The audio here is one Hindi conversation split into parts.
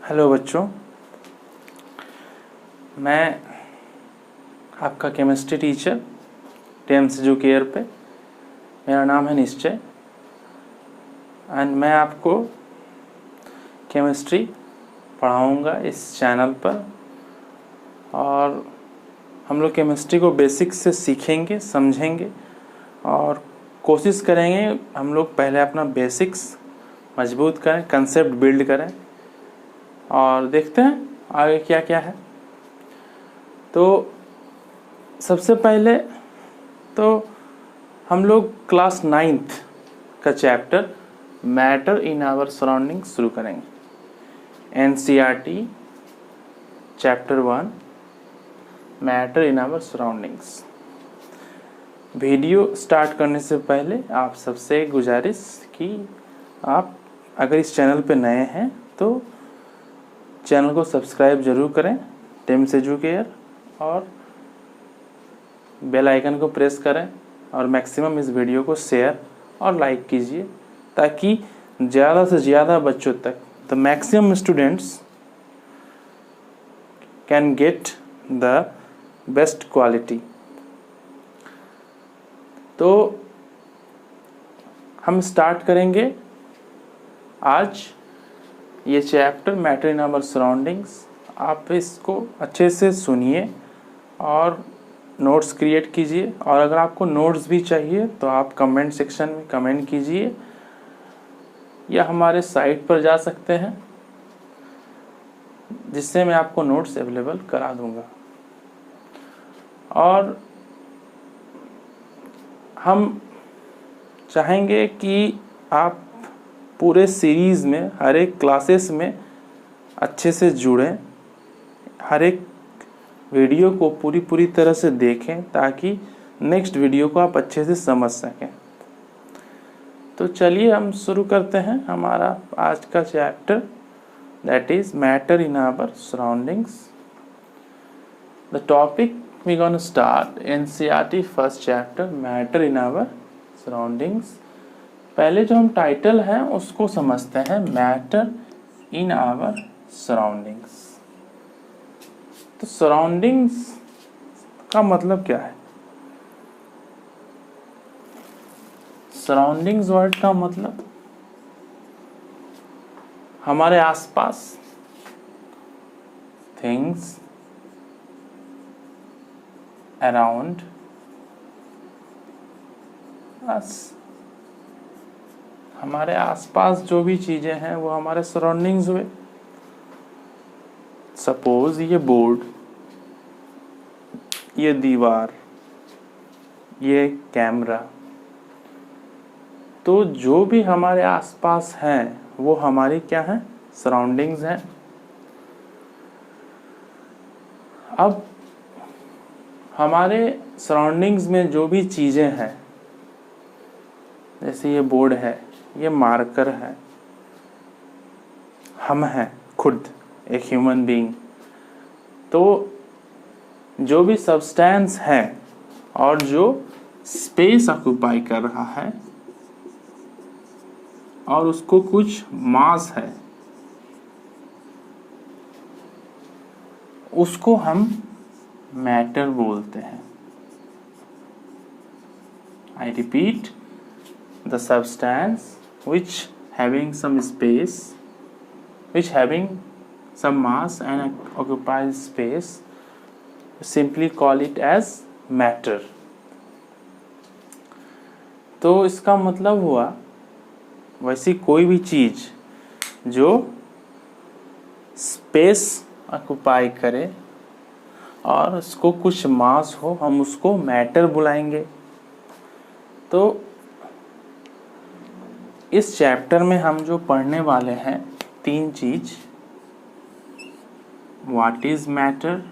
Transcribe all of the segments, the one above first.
हेलो बच्चों, मैं आपका केमिस्ट्री टीचर टेम्स एजुकेयर पे। मेरा नाम है निश्चय एंड मैं आपको केमिस्ट्री पढ़ाऊँगा इस चैनल पर। और हम लोग केमिस्ट्री को बेसिक्स से सीखेंगे, समझेंगे और कोशिश करेंगे हम लोग पहले अपना बेसिक्स मजबूत करें, कंसेप्ट बिल्ड करें और देखते हैं आगे क्या क्या है। तो सबसे पहले तो हम लोग क्लास 9th का chapter matter in our surrounding शुरू करेंगे। NCERT chapter 1 matter in our surroundings. Video start करने से पहले आप सबसे गुजारिश कि आप अगर इस चैनल पे नए हैं तो चैनल को सब्सक्राइब जरूर करें टेम्स एजुकेयर, और बेल आइकन को प्रेस करें और मैक्सिमम इस वीडियो को शेयर और लाइक कीजिए ताकि ज़्यादा से ज़्यादा बच्चों तक the maximum students can get the best quality. तो हम स्टार्ट करेंगे आज ये chapter matter in our surroundings. आप इसको अच्छे से सुनिए और नोट्स क्रिएट कीजिए, और अगर आपको नोट्स भी चाहिए तो आप कमेंट सेक्शन में कमेंट कीजिए या हमारे साइट पर जा सकते हैं जिससे मैं आपको नोट्स अवेलेबल करा दूंगा। और हम चाहेंगे कि आप पूरे सीरीज़ में हर एक क्लासेस में अच्छे से जुड़ें, हर एक वीडियो को पूरी तरह से देखें ताकि नेक्स्ट वीडियो को आप अच्छे से समझ सकें। तो चलिए हम शुरू करते हैं हमारा आज का chapter, that is matter in our surroundings. The topic we gonna start NCERT first chapter matter in our surroundings. पहले जो हम टाइटल है उसको समझते हैं, मैटर इन आवर सराउंडिंग्स। तो सराउंडिंग्स का मतलब क्या है? सराउंडिंग्स वर्ड का मतलब हमारे आसपास, थिंग्स अराउंड अस। हमारे आसपास जो भी चीजें हैं वो हमारे सराउंडिंग्स हुए। सपोज ये बोर्ड, ये दीवार, ये कैमरा, तो जो भी हमारे आसपास हैं वो हमारी क्या है? सराउंडिंग्स हैं। अब हमारे सराउंडिंग्स में जो भी चीजें हैं, जैसे ये बोर्ड है, ये मार्कर है, हम हैं खुद एक ह्यूमन बीइंग, तो जो भी सब्सटेंस है और जो स्पेस ऑक्यूपाई कर रहा है और उसको कुछ मास है, उसको हम मैटर बोलते हैं। I repeat, the substance which having some space, which having some mass and occupies space, simply call it as matter। तो इसका मतलब हुआ वैसी कोई भी चीज जो स्पेस ऑक्युपाई करे और उसको कुछ मास हो, हम उसको मैटर बुलाएंगे। तो इस चैप्टर में हम जो पढ़ने वाले हैं 3 चीज, व्हाट इज मैटर,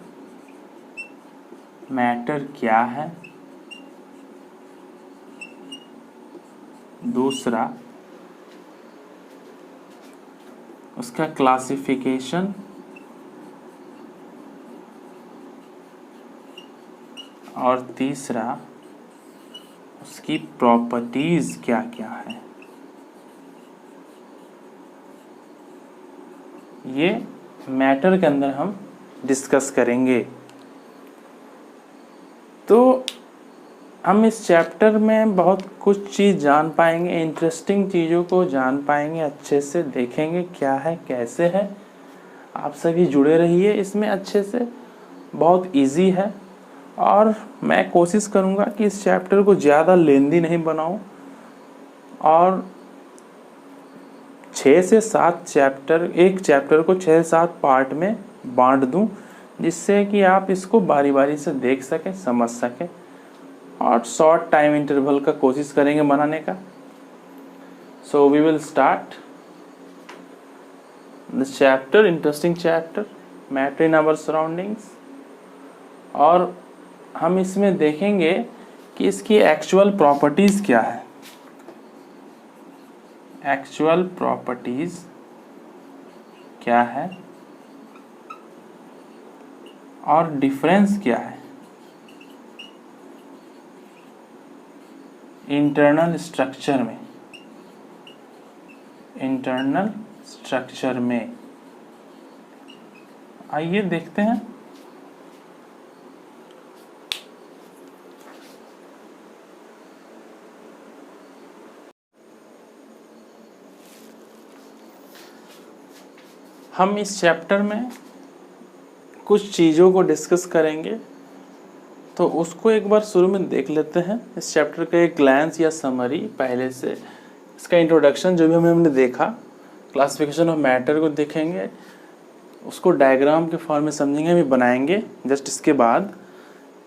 मैटर क्या है, दूसरा उसका क्लासिफिकेशन, और तीसरा उसकी प्रॉपर्टीज क्या क्या है। ये मैटर के अंदर हम डिस्कस करेंगे। तो हम इस चैप्टर में बहुत कुछ चीज़ जान पाएंगे, इंटरेस्टिंग चीज़ों को जान पाएंगे, अच्छे से देखेंगे क्या है कैसे है। आप सभी जुड़े रहिए इसमें अच्छे से, बहुत इजी है। और मैं कोशिश करूँगा कि इस चैप्टर को ज़्यादा लेंदी नहीं बनाऊँ और 6 से 7 चैप्टर, एक चैप्टर को 6 से 7 पार्ट में बांट दूं, जिससे कि आप इसको बारी बारी से देख सकें, समझ सकें और शॉर्ट टाइम इंटरवल का कोशिश करेंगे बनाने का। So we will start this chapter, interesting chapter, matter in our surroundings. और हम इसमें देखेंगे कि इसकी एक्चुअल प्रॉपर्टीज़ क्या है, एक्चुअल प्रॉपर्टीज़ क्या है और डिफरेंस क्या है इंटरनल स्ट्रक्चर में, इंटरनल स्ट्रक्चर में। आइए देखते हैं। हम इस चैप्टर में कुछ चीज़ों को डिस्कस करेंगे, तो उसको एक बार शुरू में देख लेते हैं। इस चैप्टर का एक ग्लैंस या समरी, पहले से इसका इंट्रोडक्शन जो भी हमने देखा, क्लासिफिकेशन ऑफ मैटर को देखेंगे, उसको डायग्राम के फॉर्म में समझेंगे, भी बनाएंगे। जस्ट इसके बाद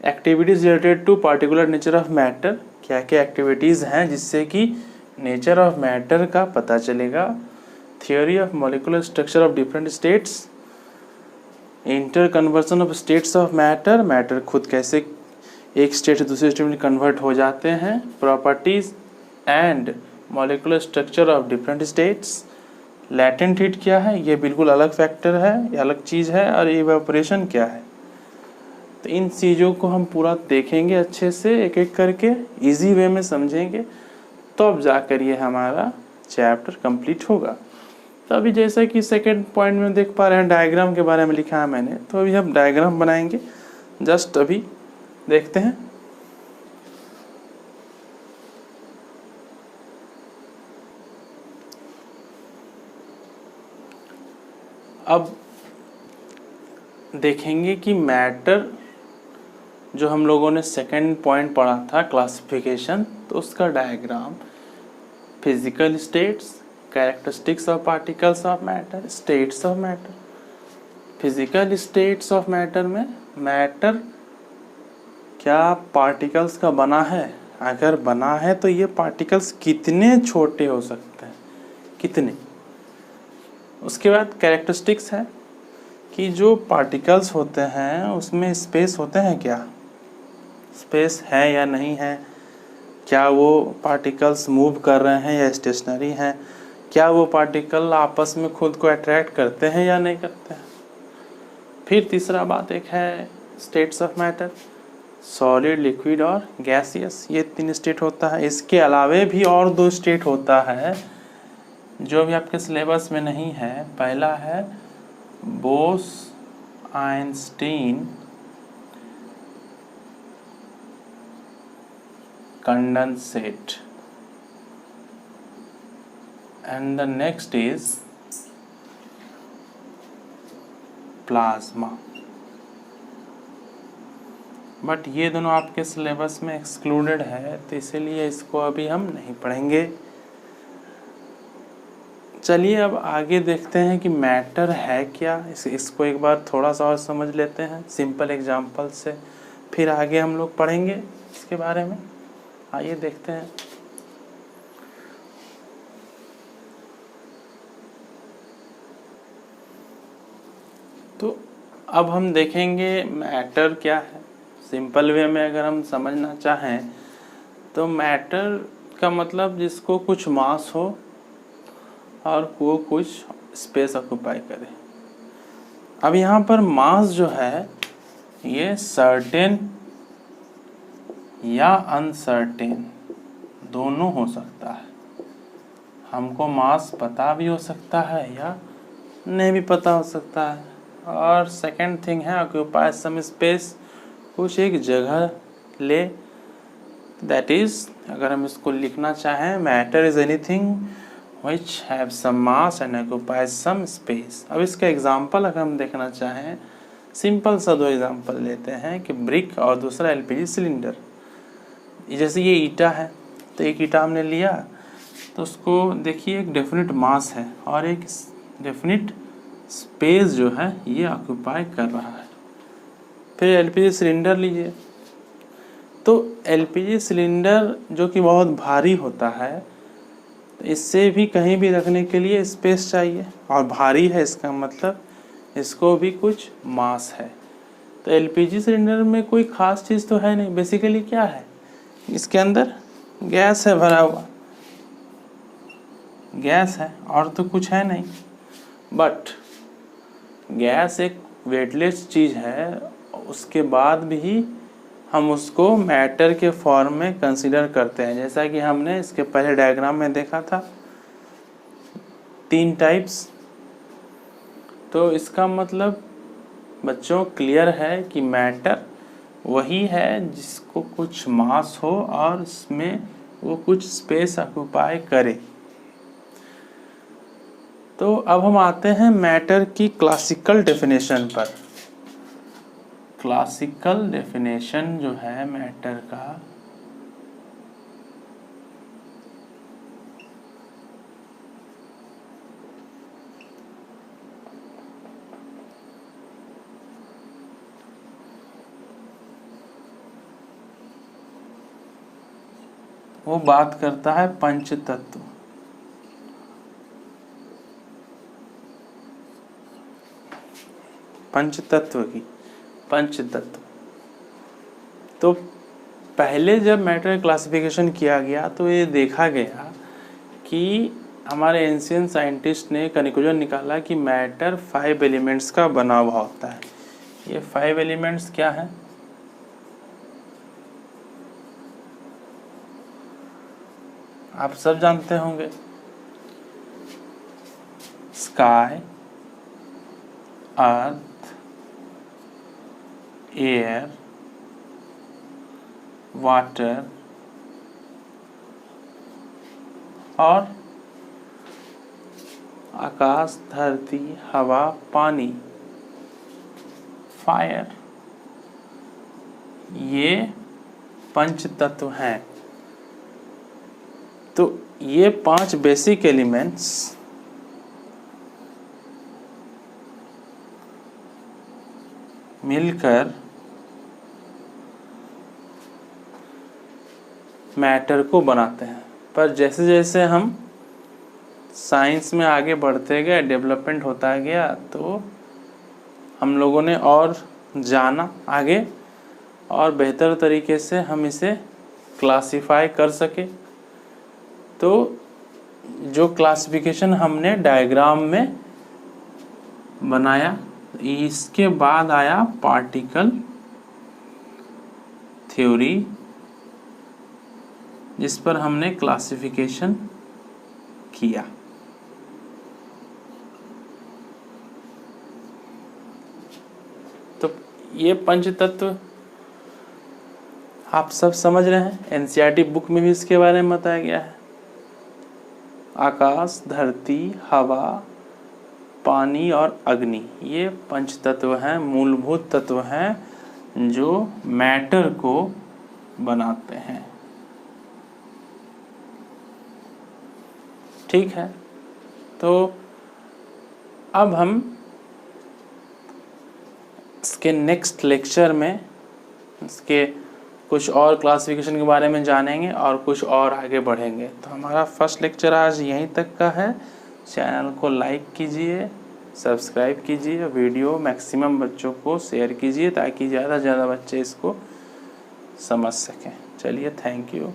activities related to particular nature of matter, क्या क्या एक्टिविटीज़ हैं जिससे कि नेचर ऑफ मैटर का पता चलेगा। Theory of molecular structure of different states, inter conversion of states of matter, matter खुद कैसे एक स्टेट से दूसरे स्टेट में कन्वर्ट हो जाते हैं। Properties and molecular structure of different states. Latent heat क्या है, ये बिल्कुल अलग फैक्टर है, ये अलग चीज़ है। और इवेपोरेशन क्या है। तो इन चीज़ों को हम पूरा देखेंगे अच्छे से, एक एक करके इजी वे में समझेंगे, तो अब जाकर ये हमारा चैप्टर कंप्लीट होगा। तो अभी जैसा कि सेकेंड पॉइंट में देख पा रहे हैं, डायग्राम के बारे में लिखा है मैंने, तो अभी हम डायग्राम बनाएंगे। जस्ट अभी देखते हैं। अब देखेंगे कि मैटर जो हम लोगों ने सेकेंड पॉइंट पढ़ा था, क्लासिफिकेशन, तो उसका diagram, physical states, characteristics of particles of matter, states of matter. Physical states of matter में मैटर क्या पार्टिकल्स का बना है, अगर बना है तो ये पार्टिकल्स कितने छोटे हो सकते हैं, कितने। उसके बाद कैरेक्टरिस्टिक्स है कि जो पार्टिकल्स होते हैं उसमें स्पेस होते हैं, क्या स्पेस है या नहीं है, क्या वो पार्टिकल्स मूव कर रहे हैं या स्टेशनरी हैं, क्या वो पार्टिकल आपस में खुद को अट्रैक्ट करते हैं या नहीं करते हैं। फिर तीसरा बात एक है states of matter, solid, liquid और गैसियस, ये 3 स्टेट होता है। इसके अलावे भी और 2 स्टेट होता है जो भी आपके सिलेबस में नहीं है। पहला है Bose-Einstein condensate and the next is plasma. But ये दोनों आपके सिलेबस में एक्सक्लूडेड है, तो इसीलिए इसको अभी हम नहीं पढ़ेंगे। चलिए अब आगे देखते हैं कि मैटर है क्या। इसको एक बार थोड़ा सा और समझ लेते हैं सिंपल एग्जांपल से, फिर आगे हम लोग पढ़ेंगे इसके बारे में। आइए देखते हैं। तो अब हम देखेंगे मैटर क्या है। सिंपल वे में अगर हम समझना चाहें तो मैटर का मतलब जिसको कुछ मास हो और वो कुछ स्पेस ऑक्यूपाई करे। अब यहाँ पर मास जो है ये सर्टेन या अनसर्टेन दोनों हो सकता है। हमको मास पता भी हो सकता है या नहीं भी पता हो सकता है। और सेकंड थिंग है ऑक्यूपाई सम स्पेस, कुछ एक जगह ले। दैट इज, अगर हम इसको लिखना चाहें, matter is anything which have some mass and occupies some space। अब इसका एग्जाम्पल अगर हम देखना चाहें, सिंपल सा दो एग्जाम्पल लेते हैं कि ब्रिक और दूसरा एलपीजी सिलेंडर। जैसे ये ईटा है, तो एक ईटा हमने लिया, तो उसको देखिए एक डेफिनेट मास है और एक डेफिनेट स्पेस जो है ये ऑक्यूपाई कर रहा है। फिर एलपीजी सिलेंडर लीजिए, तो एलपीजी सिलेंडर जो कि बहुत भारी होता है, तो इससे भी कहीं भी रखने के लिए स्पेस चाहिए, और भारी है इसका मतलब इसको भी कुछ मास है। तो एलपीजी सिलेंडर में कोई ख़ास चीज़ तो है नहीं। बेसिकली क्या है, इसके अंदर गैस है, भरा हुआ गैस है, और तो कुछ है नहीं। बट गैस एक वेटलेस चीज़ है, उसके बाद भी हम उसको मैटर के फॉर्म में कंसीडर करते हैं। जैसा कि हमने इसके पहले डायग्राम में देखा था, 3 टाइप्स। तो इसका मतलब बच्चों क्लियर है कि मैटर वही है जिसको कुछ मास हो और इसमें वो कुछ स्पेस ऑक्यूपाई करे। तो अब हम आते हैं मैटर की क्लासिकल डेफिनेशन पर। क्लासिकल डेफिनेशन जो है मैटर का, वो बात करता है पंचतत्व। पंचतत्व की, पंचतत्व। तो पहले जब मैटर क्लासिफिकेशन किया गया तो ये देखा गया कि हमारे एंशियंट साइंटिस्ट ने कंक्लूजन निकाला कि मैटर 5 एलिमेंट्स का बना हुआ होता है। ये 5 एलिमेंट्स क्या है? आप सब जानते होंगे, स्काई, अर्थ, एयर, वाटर और आकाश, धरती, हवा, पानी, फायर। ये पंच तत्व हैं। तो ये 5 बेसिक एलिमेंट्स मिलकर मैटर को बनाते हैं। पर जैसे जैसे हम साइंस में आगे बढ़ते गए, डेवलपमेंट होता गया, तो हम लोगों ने और जाना आगे और बेहतर तरीके से हम इसे क्लासिफाई कर सके। तो जो क्लासिफिकेशन हमने डायग्राम में बनाया, इसके बाद आया पार्टिकल थ्योरी, जिस पर हमने क्लासिफिकेशन किया। तो ये पंच तत्व आप सब समझ रहे हैं, एनसीईआरटी बुक में भी इसके बारे में बताया गया है। आकाश, धरती, हवा, पानी और अग्नि, ये पंच तत्व हैं, मूलभूत तत्व हैं जो मैटर को बनाते हैं। ठीक है, तो अब हम इसके नेक्स्ट लेक्चर में इसके कुछ और क्लासिफिकेशन के बारे में जानेंगे और कुछ और आगे बढ़ेंगे। तो हमारा फर्स्ट लेक्चर आज यहीं तक का है। चैनल को लाइक कीजिए, सब्सक्राइब कीजिए, वीडियो मैक्सिमम बच्चों को शेयर कीजिए ताकि ज़्यादा से ज़्यादा बच्चे इसको समझ सकें। चलिए, थैंक यू।